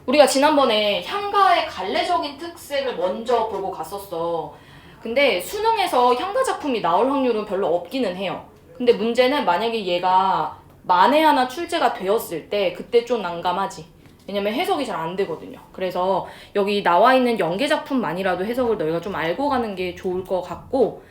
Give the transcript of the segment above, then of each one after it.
우리가 지난번에 향가의 갈래적인 특색을 먼저 보고 갔었어. 근데 수능에서 향가 작품이 나올 확률은 별로 없기는 해요. 근데 문제는 만약에 얘가 만에 하나 출제가 되었을 때 그때 좀 난감하지. 왜냐면 해석이 잘 안 되거든요. 그래서 여기 나와 있는 연계 작품만이라도 해석을 너희가 좀 알고 가는 게 좋을 것 같고,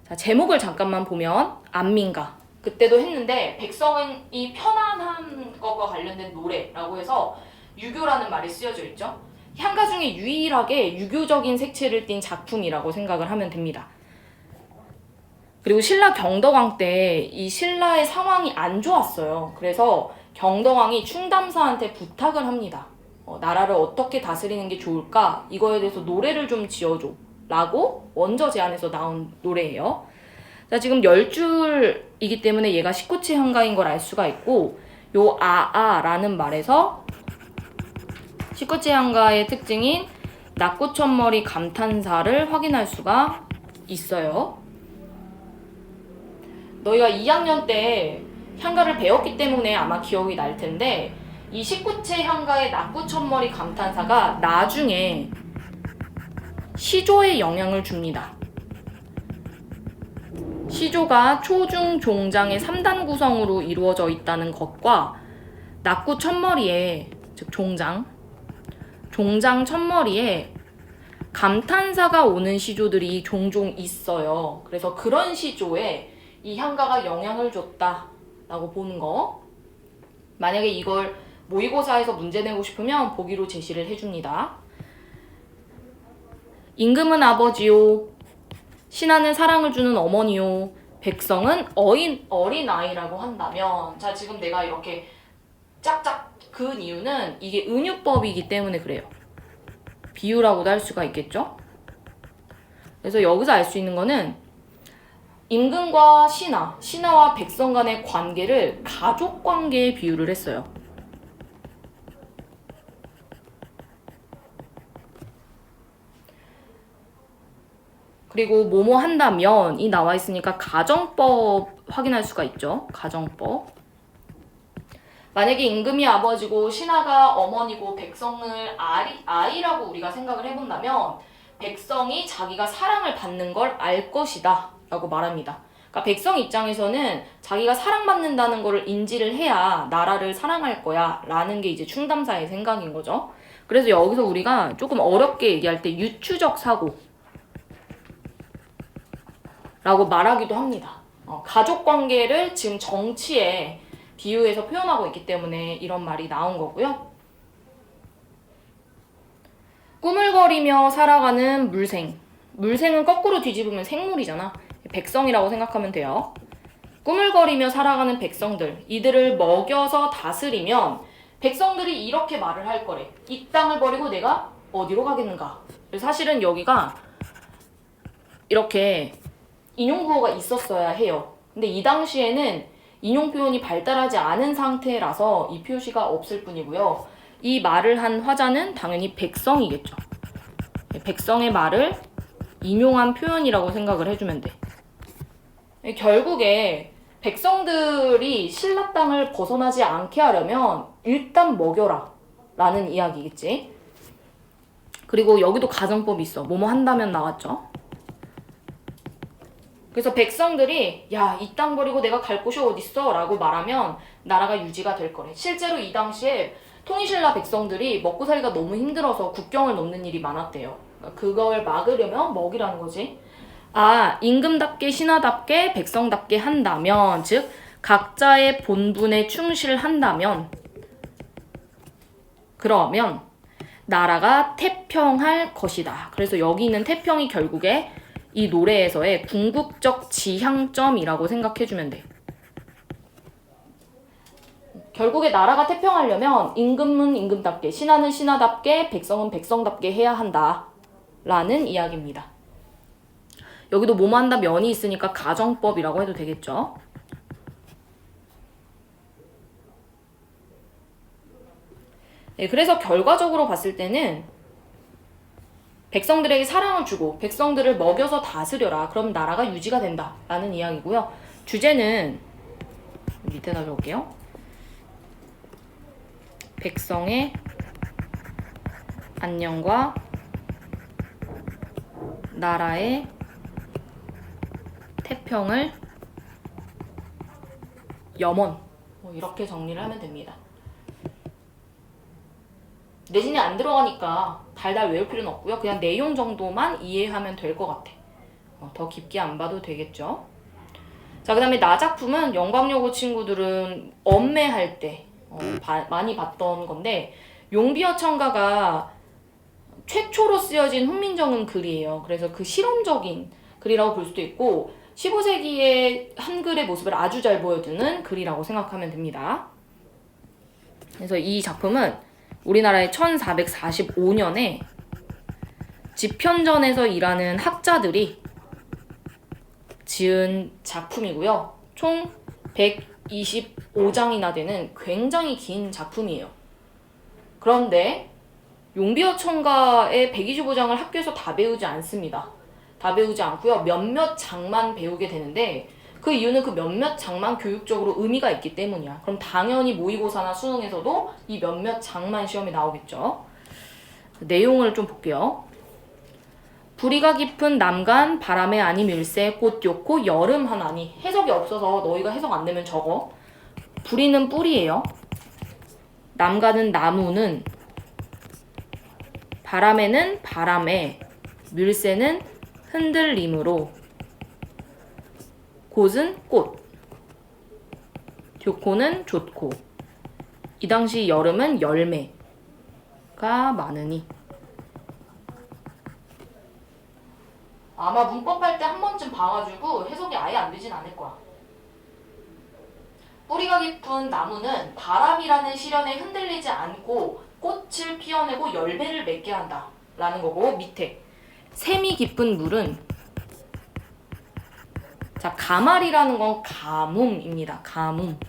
자, 제목을 잠깐만 보면 안민가. 그때도 했는데 백성이 편안한 것과 관련된 노래라고 해서 유교라는 말이 쓰여져 있죠. 향가 중에 유일하게 유교적인 색채를 띤 작품이라고 생각을 하면 됩니다. 그리고 신라 경덕왕 때 이 신라의 상황이 안 좋았어요. 그래서 경덕왕이 충담사한테 부탁을 합니다. 나라를 어떻게 다스리는 게 좋을까? 이거에 대해서 노래를 좀 지어줘 라고 원저 제안에서 나온 노래예요. 자, 지금 10줄이기 때문에 얘가 19체 향가인 걸 알 수가 있고, 요 아아라는 말에서 19체 향가의 특징인 낙구천머리 감탄사를 확인할 수가 있어요. 너희가 2학년 때 향가를 배웠기 때문에 아마 기억이 날 텐데, 이 19체 향가의 낙구천머리 감탄사가 나중에 시조에 영향을 줍니다. 시조가 초중 종장의 3단 구성으로 이루어져 있다는 것과 낙구 첫머리에, 즉 종장 첫머리에 감탄사가 오는 시조들이 종종 있어요. 그래서 그런 시조에 이 향가가 영향을 줬다라고 보는 거. 만약에 이걸 모의고사에서 문제 내고 싶으면 보기로 제시를 해줍니다. 임금은 아버지요, 신하는 사랑을 주는 어머니요, 백성은 어린아이라고 한다면, 자, 지금 내가 이렇게 짝짝 그은 이유는 이게 은유법이기 때문에 그래요. 비유라고도 할 수가 있겠죠? 그래서 여기서 알 수 있는 거는 임금과 신하와 백성 간의 관계를 가족 관계에 비유를 했어요. 그리고 뭐뭐 한다면 이 나와 있으니까 가정법 확인할 수가 있죠. 가정법. 만약에 임금이 아버지고 신하가 어머니고 백성을 아이라고 우리가 생각을 해본다면 백성이 자기가 사랑을 받는 걸 알 것이다 라고 말합니다. 그러니까 백성 입장에서는 자기가 사랑받는다는 걸 인지를 해야 나라를 사랑할 거야 라는 게 이제 충담사의 생각인 거죠. 그래서 여기서 우리가 조금 어렵게 얘기할 때 유추적 사고 라고 말하기도 합니다. 가족관계를 지금 정치에 비유해서 표현하고 있기 때문에 이런 말이 나온 거고요. 꾸물거리며 살아가는 물생. 물생은 거꾸로 뒤집으면 생물이잖아. 백성이라고 생각하면 돼요. 꾸물거리며 살아가는 백성들. 이들을 먹여서 다스리면 백성들이 이렇게 말을 할 거래. 이 땅을 버리고 내가 어디로 가겠는가. 사실은 여기가 이렇게 인용구어가 있었어야 해요. 근데 이 당시에는 인용 표현이 발달하지 않은 상태라서 이 표시가 없을 뿐이고요. 이 말을 한 화자는 당연히 백성이겠죠. 백성의 말을 인용한 표현이라고 생각을 해주면 돼. 결국에 백성들이 신라 땅을 벗어나지 않게 하려면 일단 먹여라 라는 이야기겠지. 그리고 여기도 가정법이 있어. 뭐뭐 한다면 나왔죠. 그래서 백성들이 야, 이 땅 버리고 내가 갈 곳이 어딨어? 라고 말하면 나라가 유지가 될 거래. 실제로 이 당시에 통일신라 백성들이 먹고 살기가 너무 힘들어서 국경을 넘는 일이 많았대요. 그러니까 그걸 막으려면 먹이라는 거지. 임금답게 신하답게 백성답게 한다면, 즉 각자의 본분에 충실한다면, 그러면 나라가 태평할 것이다. 그래서 여기 있는 태평이 결국에 이 노래에서의 궁극적 지향점이라고 생각해주면 돼. 결국에 나라가 태평하려면 임금은 임금답게, 신하는 신하답게, 백성은 백성답게 해야 한다 라는 이야기입니다. 여기도 뭐뭐 한다 면이 있으니까 가정법이라고 해도 되겠죠. 네, 그래서 결과적으로 봤을 때는 백성들에게 사랑을 주고 백성들을 먹여서 다스려라. 그럼 나라가 유지가 된다 라는 이야기고요. 주제는 밑에다 적을게요. 백성의 안녕과 나라의 태평을 염원. 이렇게 정리를 하면 됩니다. 내신이 안 들어가니까 달달 외울 필요는 없고요. 그냥 내용 정도만 이해하면 될 것 같아. 더 깊게 안 봐도 되겠죠. 자, 그 다음에 나 작품은 영광여고 친구들은 엄매할 때 많이 봤던 건데, 용비어 첨가가 최초로 쓰여진 훈민정음 글이에요. 그래서 그 실험적인 글이라고 볼 수도 있고 15세기의 한글의 모습을 아주 잘 보여주는 글이라고 생각하면 됩니다. 그래서 이 작품은 우리나라의 1445년에 집현전에서 일하는 학자들이 지은 작품이고요. 총 125장이나 되는 굉장히 긴 작품이에요. 그런데 용비어 첨가의 125장을 학교에서 다 배우지 않습니다. 다 배우지 않고요. 몇몇 장만 배우게 되는데 그 이유는 그 몇몇 장만 교육적으로 의미가 있기 때문이야. 그럼 당연히 모의고사나 수능에서도 이 몇몇 장만 시험에 나오겠죠. 내용을 좀 볼게요. 부리가 깊은 남간 바람에 아니 밀새 꽃 좋고 여름 하나니. 해석이 없어서 너희가 해석 안 되면 적어. 부리는 뿌리예요. 남간은 나무는, 바람에는 바람에, 밀새는 흔들림으로, 곳은 꽃, 좋고는 좋고. 이 당시 여름은 열매가 많으니. 아마 문법 할 때 한 번쯤 봐가지고 해석이 아예 안 되진 않을 거야. 뿌리가 깊은 나무는 바람이라는 시련에 흔들리지 않고 꽃을 피워내고 열매를 맺게 한다 라는 거고, 밑에 샘이 깊은 물은, 자, 가말이라는 건 가뭄입니다. 가뭄.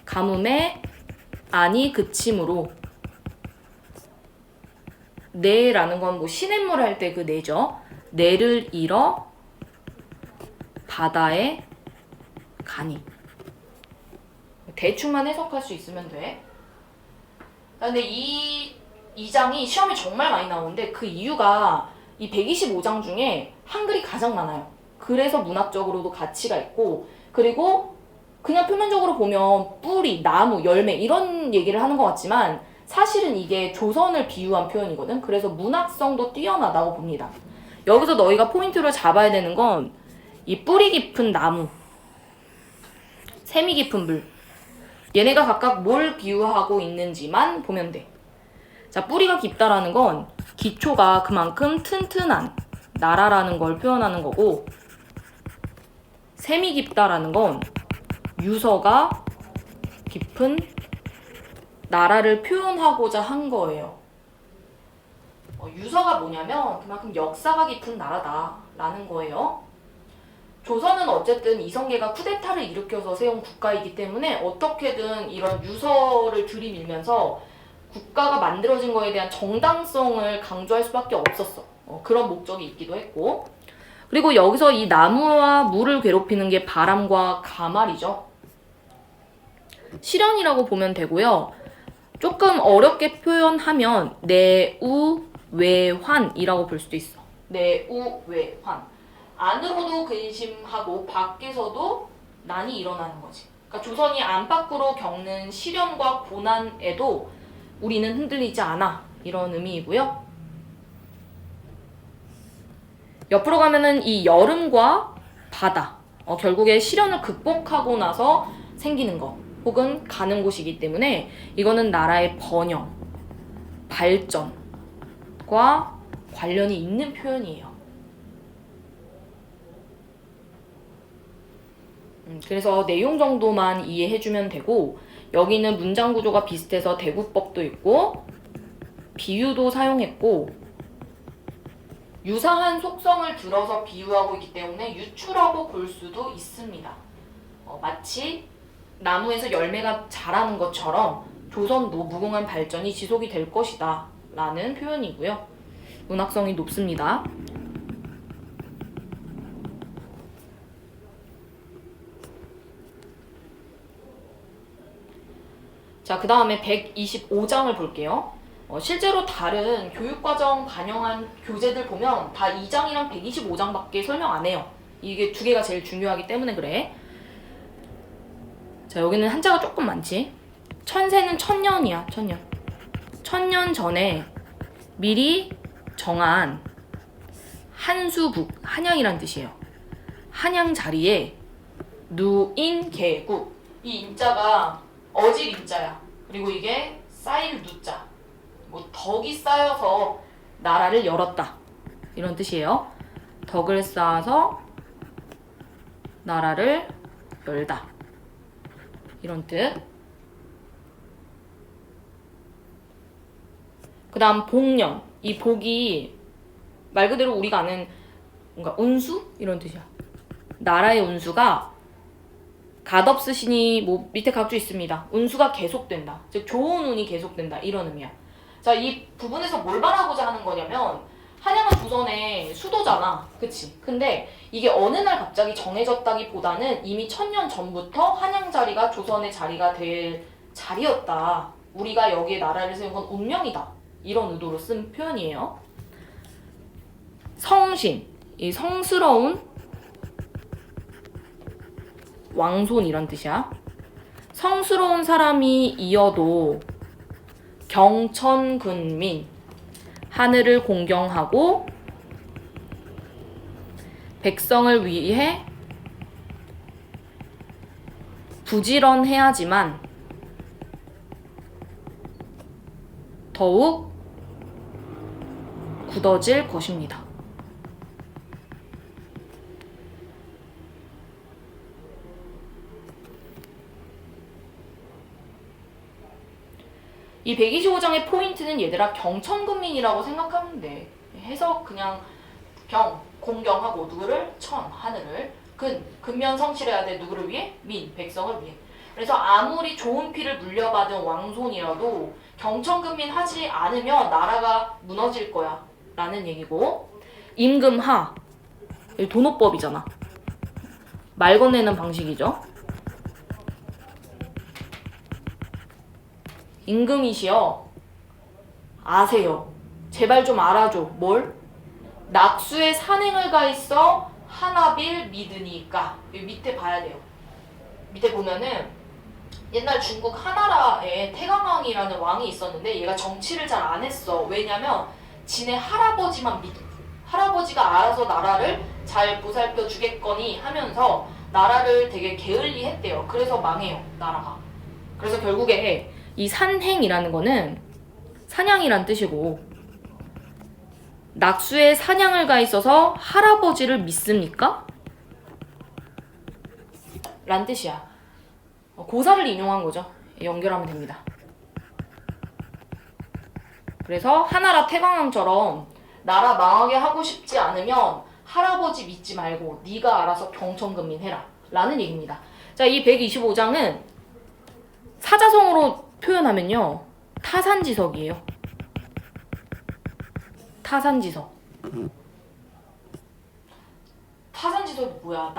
가뭄에 안이 그침으로, 내라는 건 뭐 시냇물 할 때 그 내죠. 내를 잃어 바다에 가니. 대충만 해석할 수 있으면 돼. 근데 이 장이 시험에 정말 많이 나오는데 그 이유가 이 125장 중에 한글이 가장 많아요. 그래서 문학적으로도 가치가 있고, 그리고 그냥 표면적으로 보면 뿌리, 나무, 열매 이런 얘기를 하는 것 같지만 사실은 이게 조선을 비유한 표현이거든. 그래서 문학성도 뛰어나다고 봅니다. 여기서 너희가 포인트로 잡아야 되는 건 이 뿌리 깊은 나무, 샘이 깊은 물, 얘네가 각각 뭘 비유하고 있는지만 보면 돼. 자, 뿌리가 깊다라는 건 기초가 그만큼 튼튼한 나라라는 걸 표현하는 거고, 샘이 깊다라는 건 유서가 깊은 나라를 표현하고자 한 거예요. 유서가 뭐냐면 그만큼 역사가 깊은 나라다라는 거예요. 조선은 어쨌든 이성계가 쿠데타를 일으켜서 세운 국가이기 때문에 어떻게든 이런 유서를 들이밀면서 국가가 만들어진 거에 대한 정당성을 강조할 수밖에 없었어. 그런 목적이 있기도 했고. 그리고 여기서 이 나무와 물을 괴롭히는 게 바람과 가말이죠. 시련이라고 보면 되고요. 조금 어렵게 표현하면 내우외환이라고 볼 수도 있어. 내우외환. 안으로도 근심하고 밖에서도 난이 일어나는 거지. 그러니까 조선이 안팎으로 겪는 시련과 고난에도 우리는 흔들리지 않아. 이런 의미이고요. 옆으로 가면은 이 여름과 바다. 결국에 시련을 극복하고 나서 생기는 거. 혹은 가는 곳이기 때문에 이거는 나라의 번영, 발전과 관련이 있는 표현이에요. 그래서 내용 정도만 이해해주면 되고, 여기는 문장 구조가 비슷해서 대구법도 있고 비유도 사용했고, 유사한 속성을 들어서 비유하고 있기 때문에 유추라고 볼 수도 있습니다. 마치 나무에서 열매가 자라는 것처럼 조선도 무궁한 발전이 지속이 될 것이다 라는 표현이고요. 문학성이 높습니다. 자, 그 다음에 125장을 볼게요. 실제로 다른 교육과정 반영한 교재들 보면 다 2장이랑 125장밖에 설명 안 해요. 이게 두 개가 제일 중요하기 때문에 그래. 자, 여기는 한자가 조금 많지. 천세는 천년이야, 천년. 천년 전에 미리 정한 한수북, 한양이란 뜻이에요. 한양 자리에 누인개국. 이 인자가 어질 인자야. 그리고 이게 쌓일 누자. 뭐 덕이 쌓여서 나라를 열었다. 이런 뜻이에요. 덕을 쌓아서 나라를 열다. 이런 뜻. 그 다음 복년. 이 복이 말 그대로 우리가 아는 뭔가 운수? 이런 뜻이야. 나라의 운수가 갓없으시니 뭐 밑에 각주 있습니다. 운수가 계속된다. 즉 좋은 운이 계속된다. 이런 의미야. 자, 이 부분에서 뭘 말하고자 하는 거냐면 한양은 조선의 수도잖아. 그치? 근데 이게 어느 날 갑자기 정해졌다기보다는 이미 천년 전부터 한양 자리가 조선의 자리가 될 자리였다. 우리가 여기에 나라를 세운 건 운명이다. 이런 의도로 쓴 표현이에요. 성신, 이 성스러운 왕손 이런 뜻이야. 성스러운 사람이 이어도 경천근민, 하늘을 공경하고 백성을 위해 부지런해야지만 더욱 굳어질 것입니다. 이 125장의 포인트는 얘들아 경천근민이라고 생각하면 돼. 해서 그냥 경, 공경하고 누구를? 천, 하늘을. 근면 성실해야 돼. 누구를 위해? 민, 백성을 위해. 그래서 아무리 좋은 피를 물려받은 왕손이라도 경천근민 하지 않으면 나라가 무너질 거야 라는 얘기고, 임금하, 돈호법이잖아. 말 건네는 방식이죠. 임금이시여, 아세요. 제발 좀 알아줘. 뭘? 낙수의 산행을 가 있어 하나빌 믿으니까. 여기 밑에 봐야 돼요. 밑에 보면은 옛날 중국 하나라에 태강왕이라는 왕이 있었는데 얘가 정치를 잘 안 했어. 왜냐면 지네 할아버지만 믿어. 할아버지가 알아서 나라를 잘 보살펴 주겠거니 하면서 나라를 되게 게을리 했대요. 그래서 망해요, 나라가. 그래서 결국에 이 산행이라는 거는 사냥이란 뜻이고, 낙수에 사냥을 가 있어서 할아버지를 믿습니까? 란 뜻이야. 고사를 인용한 거죠. 연결하면 됩니다. 그래서 하나라 태광왕처럼 나라 망하게 하고 싶지 않으면 할아버지 믿지 말고 네가 알아서 경천근민 해라 라는 얘기입니다. 자, 이 125장은 사자성어로 표현하면요, 타산지석이에요. 타산지석. 타산지석이 뭐야?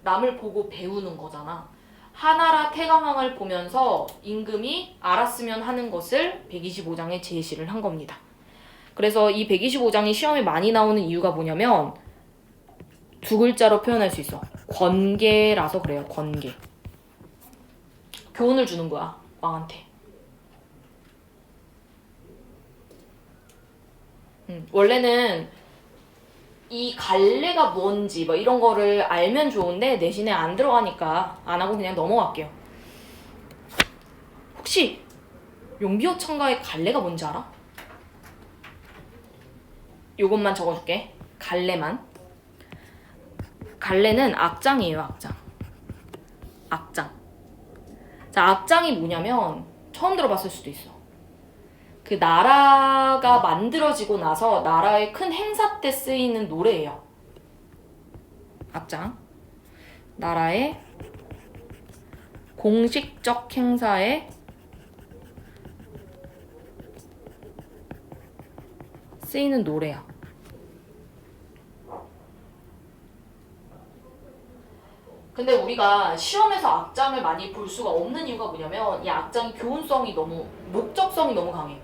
남을 보고 배우는 거잖아. 하나라 태강왕을 보면서 임금이 알았으면 하는 것을 125장에 제시를 한 겁니다. 그래서 이 125장이 시험에 많이 나오는 이유가 뭐냐면 두 글자로 표현할 수 있어. 권계라서 그래요. 권계. 교훈을 주는 거야, 왕한테. 원래는 이 갈래가 뭔지 뭐 이런 거를 알면 좋은데 내신에 안 들어가니까 안 하고 그냥 넘어갈게요. 혹시 용비어 참가의 갈래가 뭔지 알아? 요것만 적어줄게. 갈래만. 갈래는 악장이에요, 악장. 악장. 자, 악장이 뭐냐면 처음 들어봤을 수도 있어. 그 나라가 만들어지고 나서 나라의 큰 행사 때 쓰이는 노래예요. 악장. 나라의 공식적 행사에 쓰이는 노래야. 근데 우리가 시험에서 악장을 많이 볼 수가 없는 이유가 뭐냐면 이 악장이 교훈성이 목적성이 너무 강해.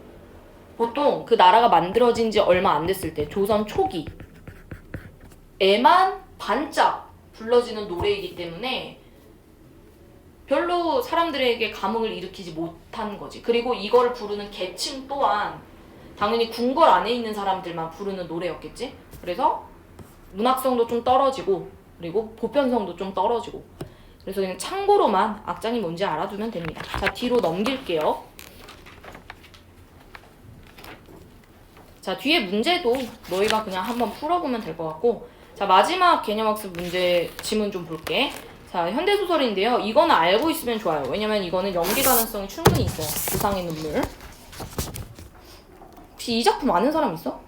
보통 그 나라가 만들어진 지 얼마 안 됐을 때 조선 초기에만 반짝 불러지는 노래이기 때문에 별로 사람들에게 감흥을 일으키지 못한 거지. 그리고 이걸 부르는 계층 또한 당연히 궁궐 안에 있는 사람들만 부르는 노래였겠지. 그래서 문학성도 좀 떨어지고 그리고 보편성도 좀 떨어지고, 그래서 그냥 참고로만 악장이 뭔지 알아두면 됩니다. 자, 뒤로 넘길게요. 자, 뒤에 문제도 너희가 그냥 한번 풀어보면 될 것 같고, 자, 마지막 개념학습 문제 지문 좀 볼게. 자, 현대소설인데요. 이거는 알고 있으면 좋아요. 왜냐면 이거는 연기 가능성이 충분히 있어요. 우상의 눈물. 혹시 이 작품 아는 사람 있어?